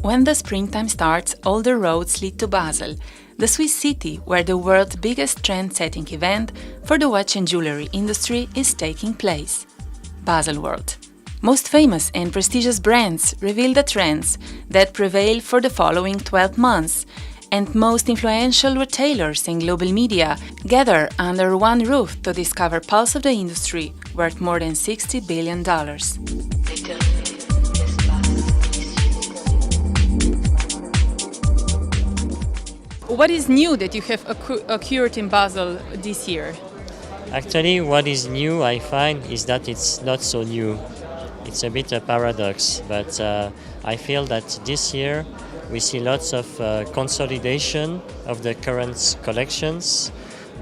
When the springtime starts, all the roads lead to Basel, the Swiss city where the world's biggest trend-setting event for the watch and jewelry industry is taking place. Baselworld. Most famous and prestigious brands reveal the trends that prevail for the following 12 months, and most influential retailers and global media gather under one roof to discover pulse of the industry worth more than $60 billion. What is new that you have occurred in Basel this year? Actually, what is new, I find, is that it's not so new. It's a bit a paradox, but I feel that this year we see lots of consolidation of the current collections.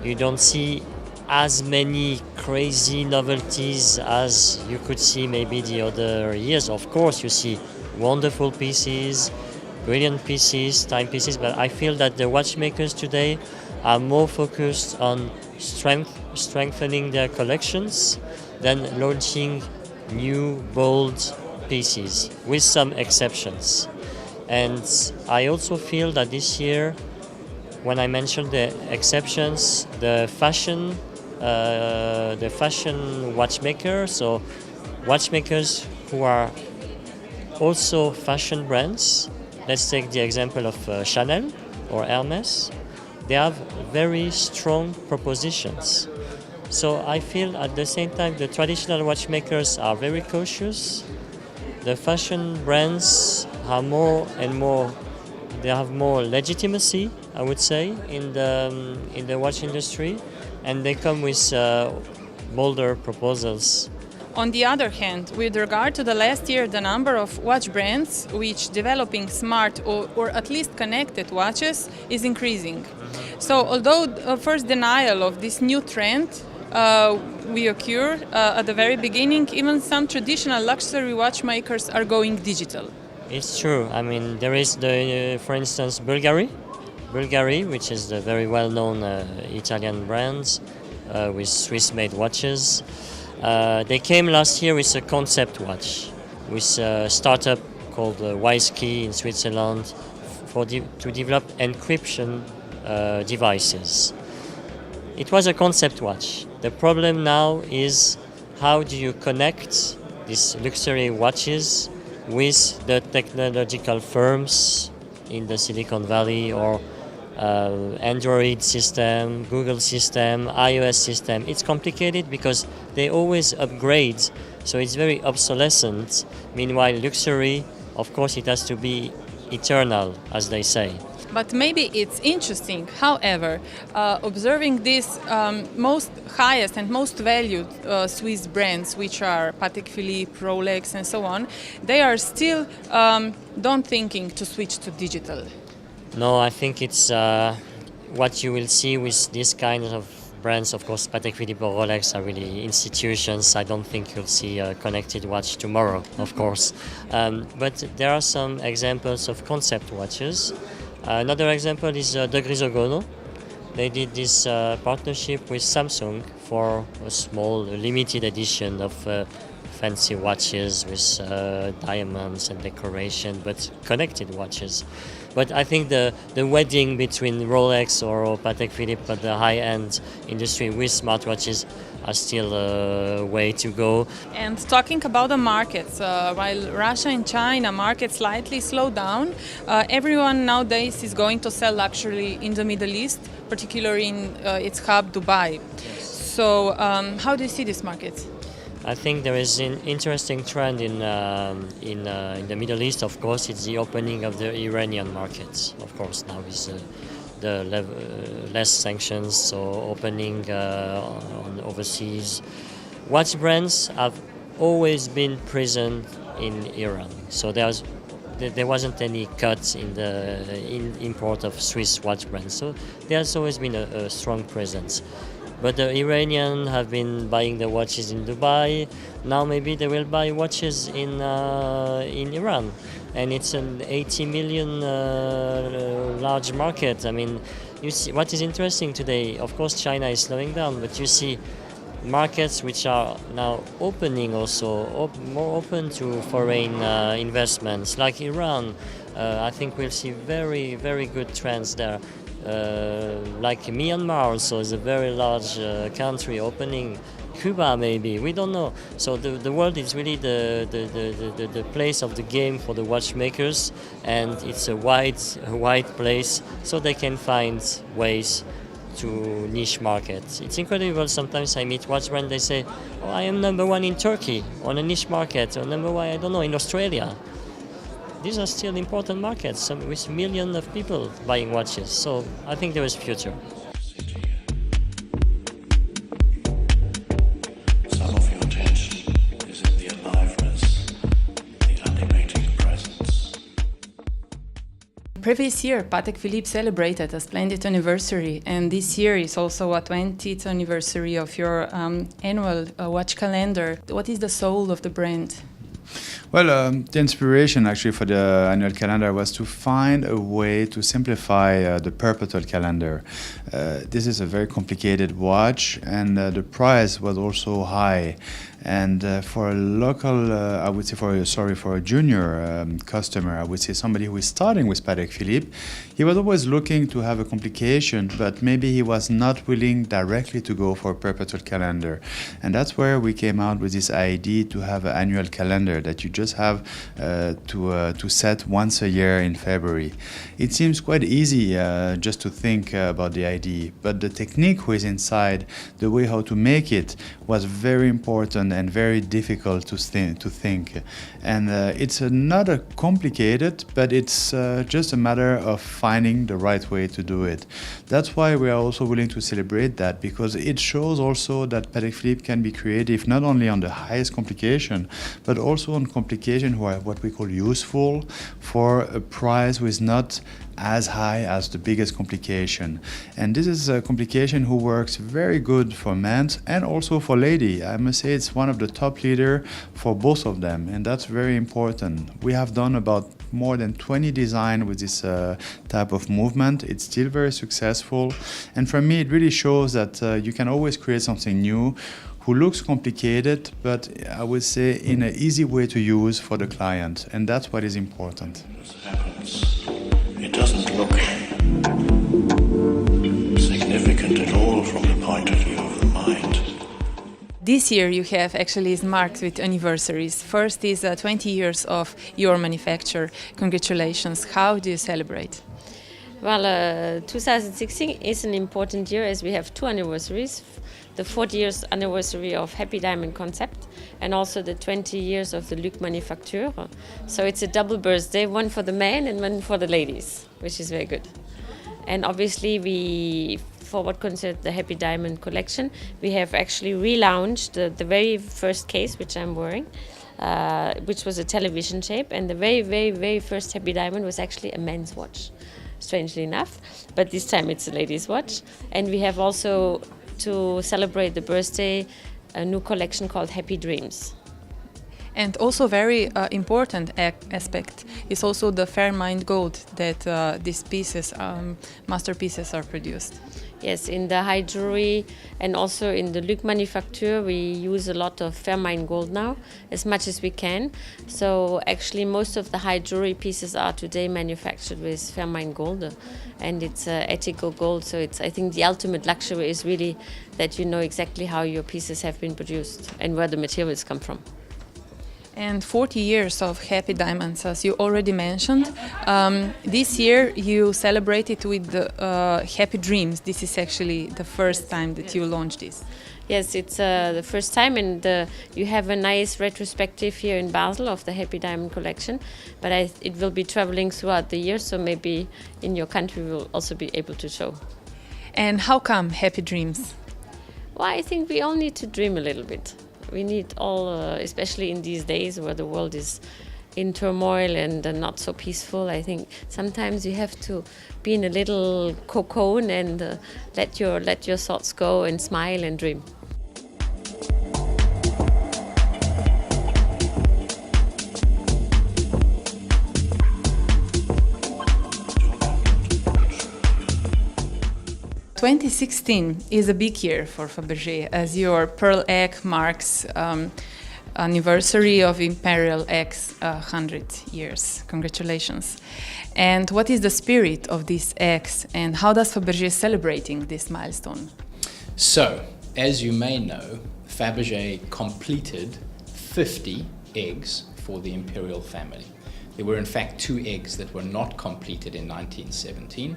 You don't see as many crazy novelties as you could see maybe the other years. Of course, you see wonderful pieces, brilliant pieces, timepieces, but I feel that the watchmakers today are more focused on strengthening their collections than launching new, bold pieces, with some exceptions. And I also feel that this year, when I mentioned the exceptions, the fashion watchmakers, so watchmakers who are also fashion brands. Let's take the example of Chanel or Hermes. They have very strong propositions. So I feel at the same time the traditional watchmakers are very cautious. The fashion brands are more and more, they have more legitimacy, I would say, in the watch industry, and they come with bolder proposals. On the other hand, with regard to the last year, the number of watch brands which developing smart or at least connected watches is increasing. So although first denial of this new trend we occur at the very beginning, even some traditional luxury watchmakers are going digital. It's true. I mean, there is for instance, Bulgari, which is the very well-known Italian brand with Swiss-made watches. They came last year with a concept watch, with a startup called WiseKey in Switzerland to develop encryption devices. It was a concept watch. The problem now is how do you connect these luxury watches with the technological firms in the Silicon Valley or Android system, Google system, iOS system. It's complicated because they always upgrade, so it's very obsolescent. Meanwhile, luxury, of course, it has to be eternal, as they say. But maybe it's interesting, however, observing these most highest and most valued Swiss brands, which are Patek Philippe, Rolex, and so on, they are still don't thinking to switch to digital. No, I think it's what you will see with these kinds of brands. Of course, Patek Philippe or Rolex are really institutions. I don't think you'll see a connected watch tomorrow, of course. But there are some examples of concept watches. Another example is De Grisogono. They did this partnership with Samsung for a small limited edition of fancy watches with diamonds and decoration, but connected watches. But I think the wedding between Rolex or Patek Philippe at the high-end industry with smartwatches are still a way to go. And talking about the markets, while Russia and China market slightly slow down, everyone nowadays is going to sell luxury in the Middle East, particularly in its hub, Dubai. So how do you see this market? I think there is an interesting trend in the Middle East. Of course, it's the opening of the Iranian markets. Of course, now with less sanctions, so opening on overseas. Watch brands have always been present in Iran, so there wasn't any cut in the import of Swiss watch brands. So there's always been a strong presence. But the Iranians have been buying the watches in Dubai. Now maybe they will buy watches in Iran, and it's an 80 million large market. I mean, you see what is interesting today. Of course, China is slowing down, but you see markets which are now opening also more open to foreign investments, like Iran. I think we'll see very, very good trends there. Like Myanmar also is a very large country opening. Cuba maybe, we don't know. So the world is really the place of the game for the watchmakers, and it's a wide place, so they can find ways to niche markets. It's incredible. Sometimes I meet watch brands, they say, oh, I am number one in Turkey on a niche market, or number one, I don't know, in Australia. These are still important markets with millions of people buying watches. So I think there is future. Some of your attention is in the aliveness, the animating presence. Previous year, Patek Philippe celebrated a splendid anniversary, and this year is also a 20th anniversary of your annual watch calendar. What is the soul of the brand? Well, the inspiration actually for the annual calendar was to find a way to simplify the perpetual calendar. This is a very complicated watch, and the price was also high. And for a local, I would say for a junior customer, I would say somebody who is starting with Patek Philippe, he was always looking to have a complication, but maybe he was not willing directly to go for a perpetual calendar. And that's where we came out with this idea to have an annual calendar that you just have to set once a year in February. It seems quite easy just to think about the idea, but the technique was inside, the way how to make it was very important and very difficult to think. And it's not a complicated, but it's just a matter of finding the right way to do it. That's why we are also willing to celebrate that, because it shows also that Patek Philippe can be creative not only on the highest complication, but also on complication who are what we call useful for a price with not as high as the biggest complication. And this is a complication who works very good for men and also for lady. I must say it's one of the top leader for both of them, and that's very important. We have done about more than 20 designs with this type of movement. It's still very successful, and for me it really shows that you can always create something new who looks complicated, but I would say in an easy way to use for the client, and that's what is important. It doesn't look significant at all from the point of view of the mind. This year you have actually is marked with anniversaries. First is 20 years of your manufacture. Congratulations. How do you celebrate? Well, 2016 is an important year as we have two anniversaries. The 40 years anniversary of Happy Diamond concept and also the 20 years of the Luc Manufacture. So it's a double birthday, one for the men and one for the ladies, which is very good. And obviously for what concerns the Happy Diamond collection, we have actually relaunched the very first case, which I'm wearing, which was a television shape, and the very, very, very first Happy Diamond was actually a men's watch, strangely enough, but this time it's a ladies' watch. And we have also, to celebrate the birthday, a new collection called Happy Dreams. And also very important aspect is also the fair mined gold that these pieces, masterpieces, are produced. Yes, in the high jewelry and also in the Luc Manufacture we use a lot of fair mined gold now, as much as we can. So actually most of the high jewelry pieces are today manufactured with fair mined gold, and it's ethical gold. So I think the ultimate luxury is really that you know exactly how your pieces have been produced and where the materials come from. And 40 years of Happy Diamonds, as you already mentioned. This year you celebrated with the Happy Dreams. This is actually the first time that you launched this. Yes, it's the first time, and you have a nice retrospective here in Basel of the Happy Diamond collection. But it will be traveling throughout the year, so maybe in your country we will also be able to show. And how come Happy Dreams? Well, I think we all need to dream a little bit. We need all, especially in these days where the world is in turmoil and not so peaceful. I think sometimes you have to be in a little cocoon and let your thoughts go and smile and dream. In 2016 is a big year for Fabergé, as your Pearl Egg marks anniversary of Imperial X 100 years. Congratulations. And what is the spirit of this X, and how does Fabergé celebrating this milestone? So, as you may know, Fabergé completed 50 eggs for the imperial family. There were in fact 2 eggs that were not completed in 1917,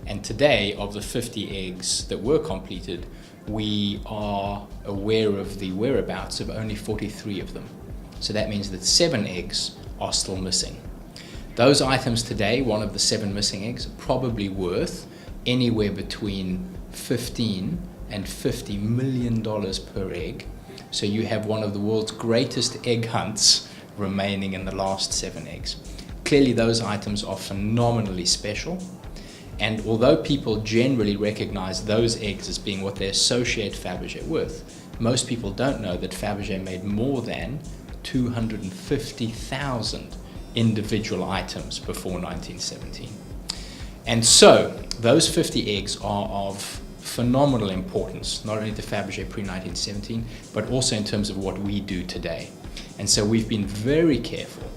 and today, of the 50 eggs that were completed, we are aware of the whereabouts of only 43 of them. So that means that 7 eggs are still missing. Those items today, one of the 7 missing eggs, are probably worth anywhere between $15 and $50 million per egg. So you have one of the world's greatest egg hunts remaining in the last 7 eggs. Clearly those items are phenomenally special, and although people generally recognize those eggs as being what they associate Fabergé with, most people don't know that Fabergé made more than 250,000 individual items before 1917. And so those 50 eggs are of phenomenal importance, not only to Fabergé pre-1917, but also in terms of what we do today. And so we've been very careful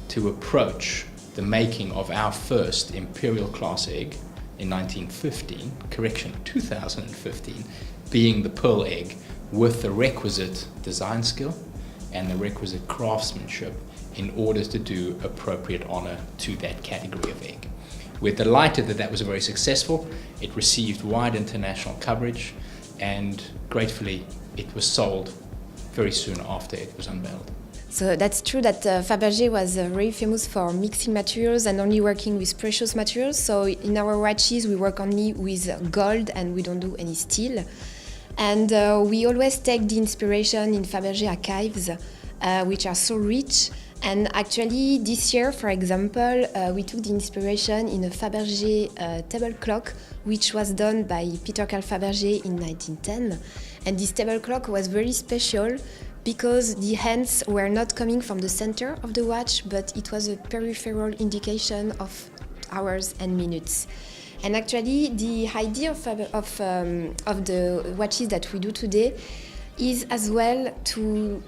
to approach the making of our first imperial class egg in 2015, being the pearl egg, with the requisite design skill and the requisite craftsmanship in order to do appropriate honor to that category of egg. We're delighted that that was very successful. It received wide international coverage, and gratefully it was sold very soon after it was unveiled. So that's true that Fabergé was very famous for mixing materials and only working with precious materials. So in our watches we work only with gold and we don't do any steel. And we always take the inspiration in Fabergé archives, which are so rich. And actually this year, for example, we took the inspiration in a Fabergé table clock, which was done by Peter Carl Fabergé in 1910. And this table clock was very special because the hands were not coming from the center of the watch, but it was a peripheral indication of hours and minutes. And actually, the idea of the watches that we do today is as well to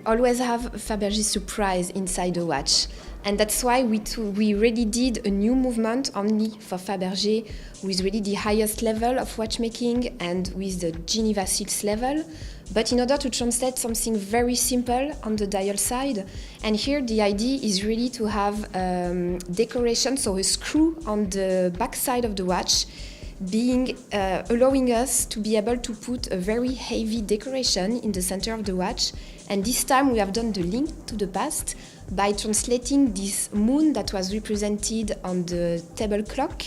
always have Fabergé surprise inside the watch. And that's why we really did a new movement only for Fabergé, with really the highest level of watchmaking and with the Geneva seals level, but in order to translate something very simple on the dial side. And here the idea is really to have decoration, so a screw on the back side of the watch, allowing us to be able to put a very heavy decoration in the center of the watch. And this time we have done the link to the past by translating this moon that was represented on the table clock.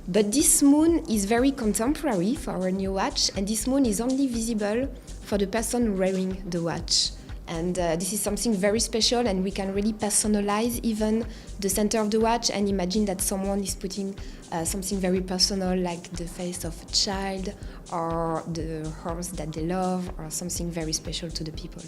But this moon is very contemporary for our new watch, and this moon is only visible for the person wearing the watch. And this is something very special, and we can really personalize even the center of the watch and imagine that someone is putting something very personal, like the face of a child or the horse that they love, or something very special to the people.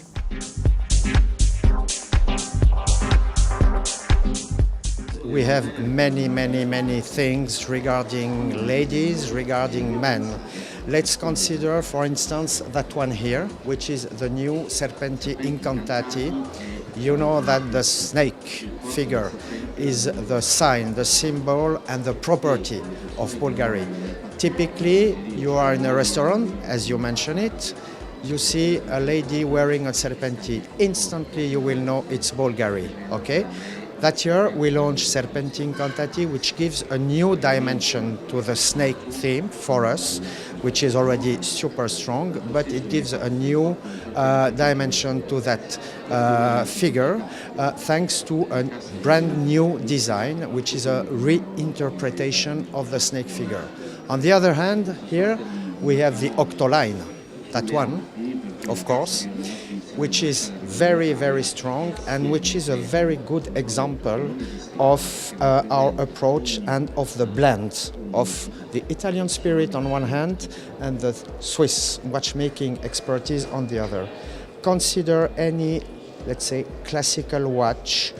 We have many things regarding ladies, regarding men. Let's consider, for instance, that one here, which is the new Serpenti Incantati. You know that the snake figure is the sign, the symbol, and the property of Bulgari. Typically, you are in a restaurant, as you mentioned it, you see a lady wearing a Serpenti. Instantly, you will know it's Bulgari, okay? That year, we launched Serpenti Incantati, which gives a new dimension to the snake theme for us, which is already super strong, but it gives a new dimension to that figure, thanks to a brand new design, which is a reinterpretation of the snake figure. On the other hand, here we have the octoline, that one, of course, which is very strong and which is a very good example of our approach and of the blend of the Italian spirit on one hand and the Swiss watchmaking expertise on the other. Consider any, let's say, classical watch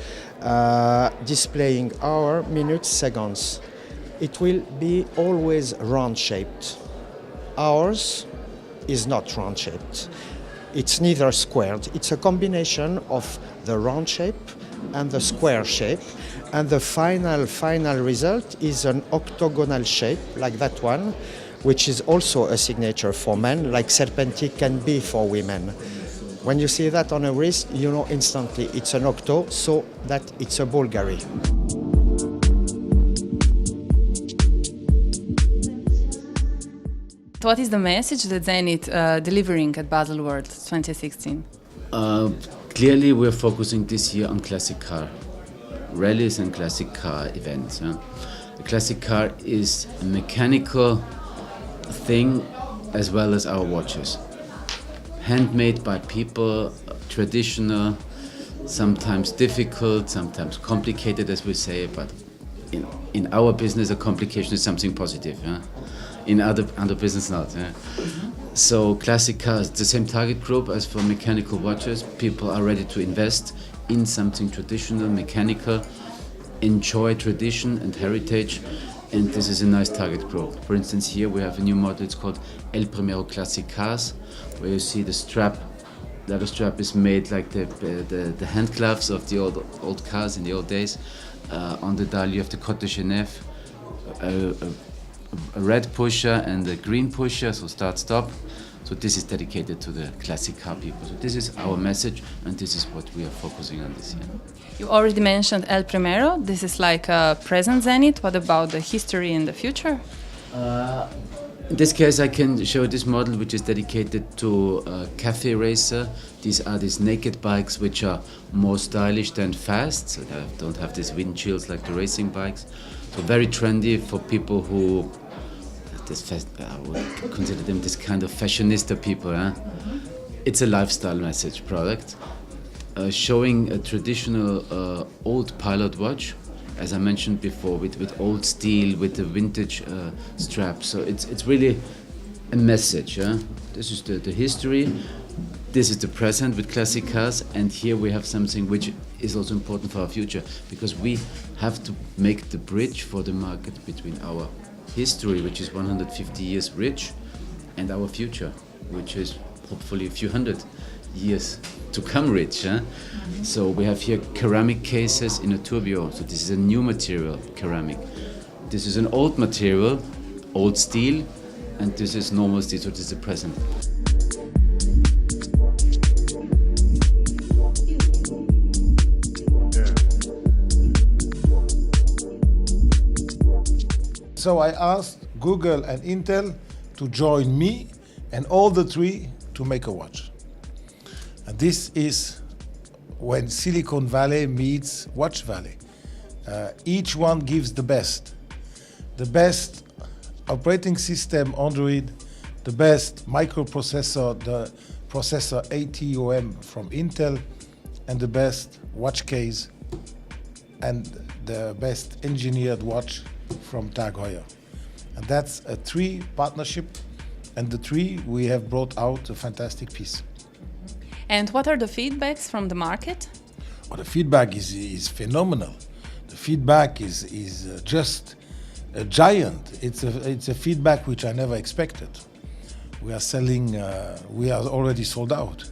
displaying hour, minutes, seconds. It will be always round-shaped. Ours is not round-shaped. It's neither squared. It's a combination of the round shape and the square shape. And the final result is an octagonal shape, like that one, which is also a signature for men, like serpentic can be for women. When you see that on a wrist, you know instantly it's an octo, so that it's a Bulgari. What is the message that Zenit delivering at Baselworld 2016? Clearly, we're focusing this year on classic car rallies and classic car events. A classic car is a mechanical thing as well as our watches. Handmade by people, traditional, sometimes difficult, sometimes complicated, as we say, but in our business, a complication is something positive. In other business, not. So classic cars, the same target group as for mechanical watches. People are ready to invest in something traditional, mechanical, enjoy tradition and heritage, and this is a nice target group. For instance, here we have a new model, it's called El Primero Classic Cars, where you see the strap. The other strap is made like the hand gloves of the old cars in the old days. On the dial you have the Côte de Genève, a red pusher and a green pusher, so start-stop. So this is dedicated to the classic car people. So this is our message, and this is what we are focusing on this year. You already mentioned El Primero. This is like a present Zenit. What about the history and the future? In this case, I can show this model, which is dedicated to cafe racer. These are these naked bikes, which are more stylish than fast. So they don't have these windshields like the racing bikes. So very trendy for people who I would consider them this kind of fashionista people. It's a lifestyle message product, showing a traditional old pilot watch, as I mentioned before, with old steel, with the vintage strap. So it's really a message. This is the history. This is the present with classic cars, and here we have something which is also important for our future, because we have to make the bridge for the market between our history, which is 150 years rich, and our future, which is hopefully a few hundred years to come rich. So we have here ceramic cases in a turbio. So this is a new material, ceramic. This is an old material, old steel, and this is normal steel, so this is the present. So I asked Google and Intel to join me and all the three to make a watch. And this is when Silicon Valley meets Watch Valley. Each one gives the best. The best operating system, Android, the best microprocessor, the processor ATOM from Intel, and the best watch case, and the best engineered watch from Tag Heuer. And that's a three partnership, and the three we have brought out a fantastic piece. And what are the feedbacks from the market? Well, the feedback is phenomenal. The feedback is just a giant. It's a feedback which I never expected. We are selling, we are already sold out,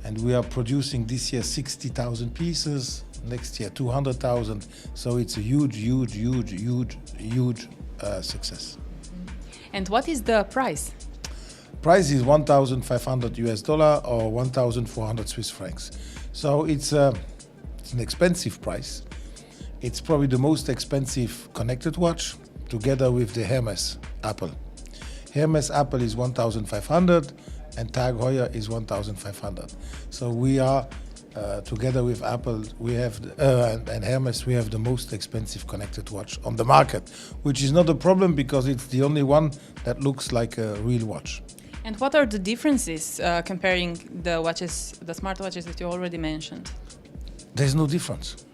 and we are producing this year 60,000 pieces, next year 200,000. So it's a huge success. And what is the price? Price is $1,500 or 1,400 Swiss francs. So it's an expensive price. It's probably the most expensive connected watch, together with the Hermes Apple. Hermes Apple is 1,500 and Tag Heuer is 1,500. So we are, together with Apple, we have and Hermes, we have the most expensive connected watch on the market, which is not a problem because it's the only one that looks like a real watch. And what are the differences comparing the watches, the smartwatches that you already mentioned? There's no difference.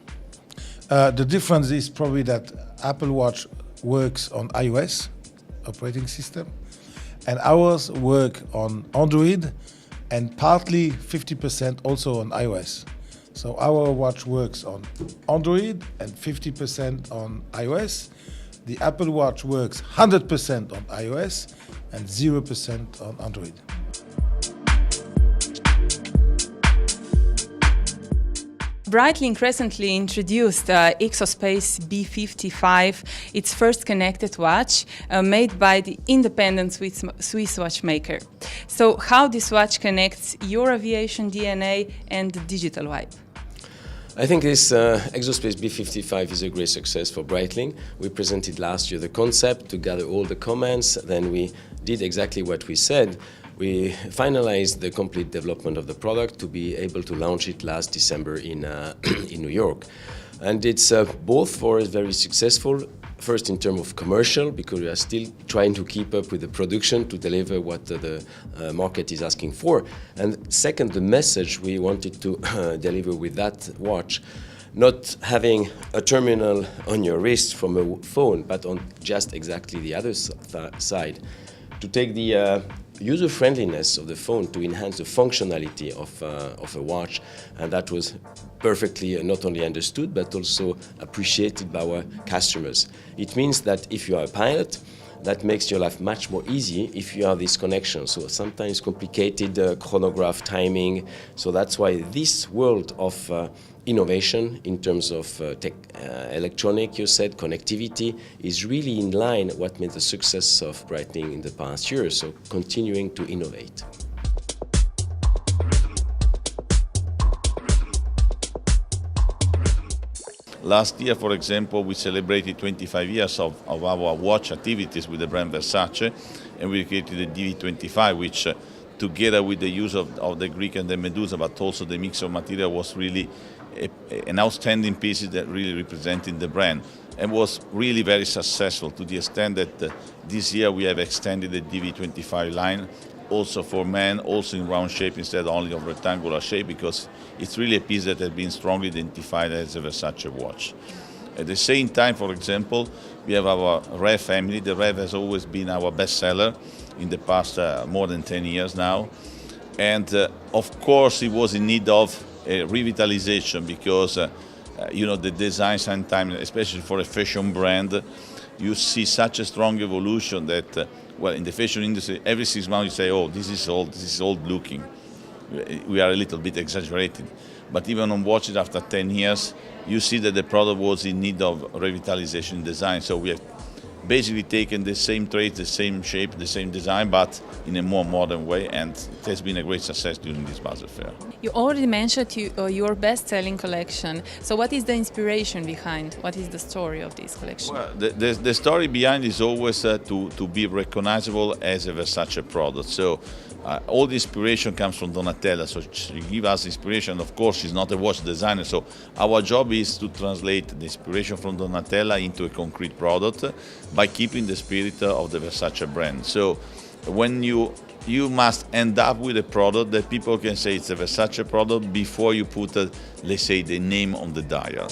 The difference is probably that Apple Watch works on iOS operating system, and ours work on Android, and partly 50% also on iOS. So our watch works on Android and 50% on iOS. The Apple Watch works 100% on iOS and 0% on Android. Breitling recently introduced Exospace B55, its first connected watch made by the independent Swiss watchmaker. So how this watch connects your aviation DNA and the digital vibe? I think this Exospace B55 is a great success for Breitling. We presented last year the concept to gather all the comments, then we did exactly what we said. We finalized the complete development of the product to be able to launch it last December in New York. And it's both for us very successful, first in terms of commercial, because we are still trying to keep up with the production to deliver what the market is asking for. And second, the message we wanted to deliver with that watch, not having a terminal on your wrist from a phone, but on just exactly the other side, to take the user-friendliness of the phone to enhance the functionality of a watch, and that was perfectly not only understood but also appreciated by our customers. It means that if you are a pilot, that makes your life much more easy if you have this connection. So sometimes complicated chronograph timing. So that's why this world of innovation in terms of electronic, you said, connectivity, is really in line what made the success of Breitling in the past years. So continuing to innovate. Last year, for example, we celebrated 25 years of our watch activities with the brand Versace, and we created the DV25, which together with the use of the Greek and the Medusa, but also the mix of material, was really an outstanding piece that really represented the brand, and was really very successful to the extent that this year we have extended the DV25 line also for men, also in round shape instead only of rectangular shape, because it's really a piece that has been strongly identified as a Versace watch. At the same time, for example, we have our Rev family. The Rev has always been our bestseller in the past more than 10 years now. And of course, it was in need of a revitalization because, the design sometimes, especially for a fashion brand, you see such a strong evolution that, in the fashion industry, every 6 months you say, oh, this is old looking. We are a little bit exaggerated. But even on watches after 10 years, you see that the product was in need of revitalization design. So we have basically taken the same traits, the same shape, the same design, but in a more modern way, and it has been a great success during this Basel Fair. You already mentioned your best-selling collection. So what is the inspiration behind? What is the story of this collection? Well, the story behind is always to be recognizable as a Versace product. So all the inspiration comes from Donatella, so she gives us inspiration. Of course, she's not a watch designer, so our job is to translate the inspiration from Donatella into a concrete product by keeping the spirit of the Versace brand. So when you must end up with a product that people can say it's a Versace product before you put, let's say, the name on the dial.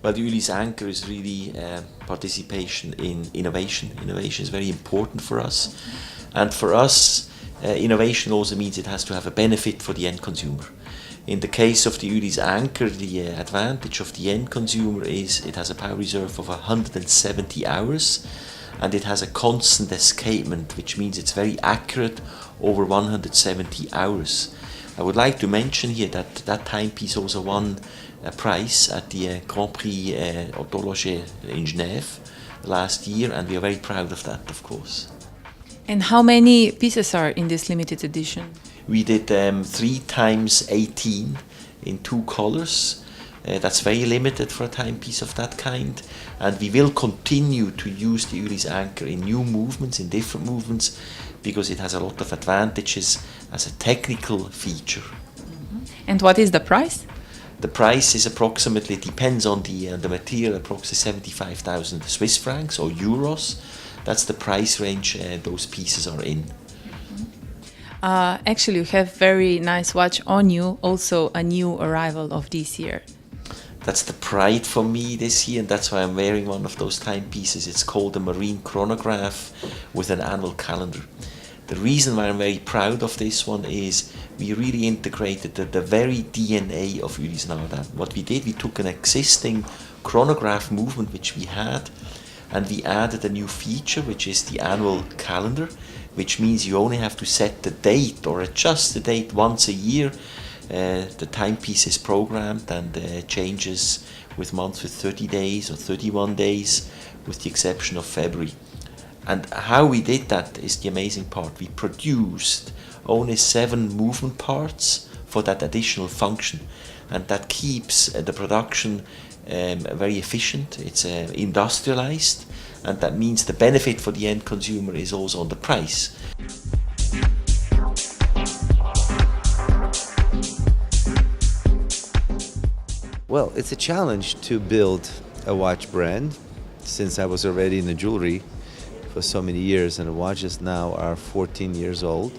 Well, the Ulysse Anchor is really participation in innovation. Innovation is very important for us. And for us, innovation also means it has to have a benefit for the end consumer. In the case of the Ulysse Anchor, the advantage of the end consumer is it has a power reserve of 170 hours and it has a constant escapement, which means it's very accurate over 170 hours. I would like to mention here that that timepiece also won a prize at the Grand Prix d'Horloger in Genève last year, and we are very proud of that, of course. And how many pieces are in this limited edition? We did 3 times 18 in 2 colors. That's very limited for a timepiece of that kind, and we will continue to use the Ulysse Anchor in new movements, in different movements, because it has a lot of advantages as a technical feature. Mm-hmm. And what is the price? The price is approximately, depends on the material, approximately 75,000 Swiss francs or euros. That's the price range those pieces are in. Actually, you have very nice watch on you, also a new arrival of this year. That's the pride for me this year, and that's why I'm wearing one of those timepieces. It's called a marine chronograph with an annual calendar. The reason why I'm very proud of this one is we really integrated the very DNA of Ulysse now. What we did, we took an existing chronograph movement which we had, and we added a new feature, which is the annual calendar, which means you only have to set the date or adjust the date once a year. The timepiece is programmed and changes with months with 30 days or 31 days, with the exception of February. And how we did that is the amazing part. We produced only 7 movement parts for that additional function, and that keeps the production very efficient. It's industrialized, and that means the benefit for the end consumer is also on the price. Well, it's a challenge to build a watch brand, since I was already in the jewelry for so many years, and the watches now are 14 years old.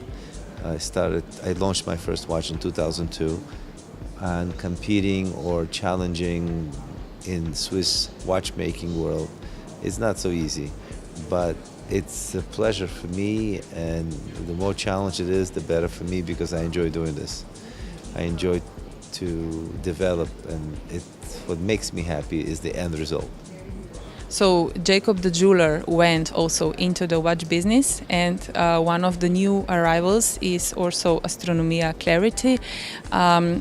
I launched my first watch in 2002, and competing or challenging in Swiss watchmaking world is not so easy, but it's a pleasure for me, and the more challenge it is, the better for me, because I enjoy doing this. I enjoy to develop, and what makes me happy is the end result. So Jacob the jeweler went also into the watch business, and one of the new arrivals is also Astronomia Clarity.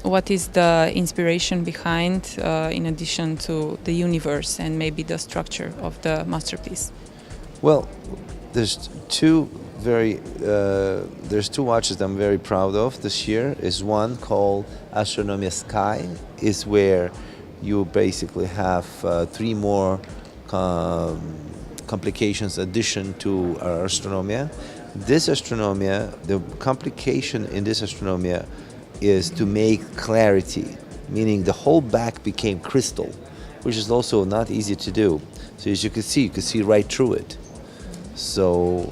What is the inspiration behind, in addition to the universe and maybe the structure of the masterpiece? Well, there's two watches that I'm very proud of this year. Is one called Astronomia Sky, is where you basically have 3 more complications addition to our Astronomia. This Astronomia, the complication in this Astronomia is to make clarity, meaning the whole back became crystal, which is also not easy to do. So as you can see right through it. So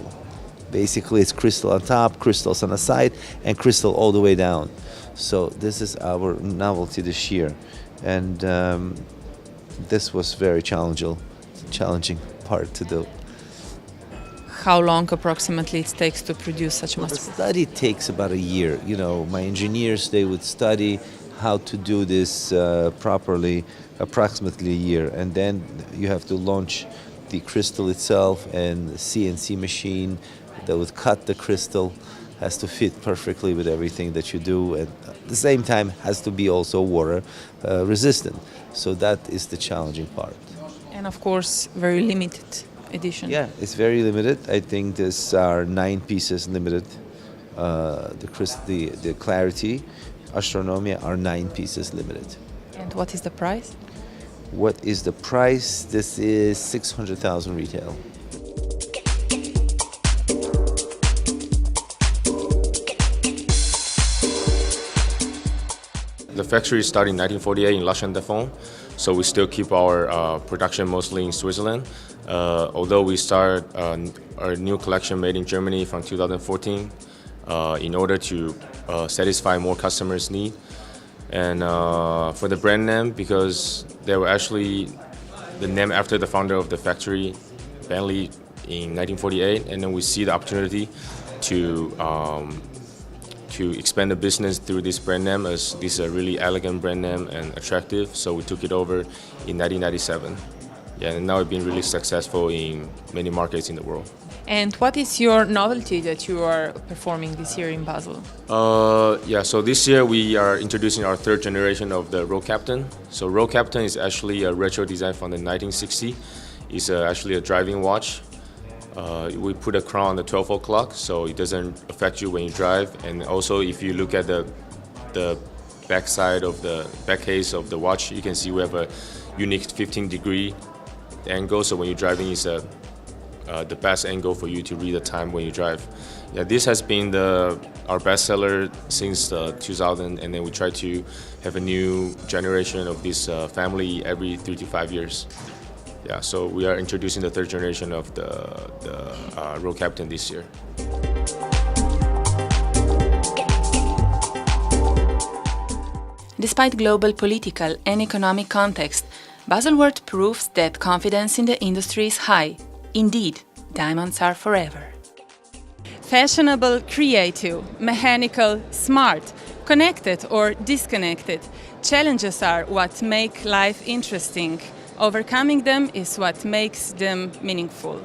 basically it's crystal on top, crystals on the side, and crystal all the way down. So this is our novelty this year, and this was very challenging part to do. How long approximately it takes to produce such a masterpiece? The study takes about a year. You know, my engineers, they would study how to do this properly, approximately a year, and then you have to launch the crystal itself, and the CNC machine that would cut the crystal has to fit perfectly with everything that you do, and at the same time has to be also water resistant. So that is the challenging part. And of course, very limited edition. Yeah, it's very limited. I think these are 9 pieces limited. The Clarity, Astronomia are 9 pieces limited. And what is the price? What is the price? This is 600,000 retail. The factory started in 1948 in La Chaux-de-Fonds, so we still keep our production mostly in Switzerland. Although we started our new collection made in Germany from 2014 in order to satisfy more customers' need. And for the brand name, because they were actually the name after the founder of the factory, Bentley, in 1948, and then we see the opportunity to expand the business through this brand name, as this is a really elegant brand name and attractive, so we took it over in 1997. Yeah, and now it's been really successful in many markets in the world. And what is your novelty that you are performing this year in Basel? So this year we are introducing our 3rd generation of the Road Captain. So Road Captain is actually a retro design from the 1960s. It's actually a driving watch. We put a crown on the 12 o'clock, so it doesn't affect you when you drive. And also, if you look at the back side of the back case of the watch, you can see we have a unique 15-degree angle. So when you're driving, it's the best angle for you to read the time when you drive. Yeah, this has been our bestseller since 2000, and then we try to have a new generation of this family every 3 to 5 years. Yeah, so we are introducing the 3rd generation of the Road Captain this year. Despite global political and economic context, Baselworld proves that confidence in the industry is high. Indeed, diamonds are forever. Fashionable, creative, mechanical, smart, connected or disconnected, challenges are what make life interesting. Overcoming them is what makes them meaningful.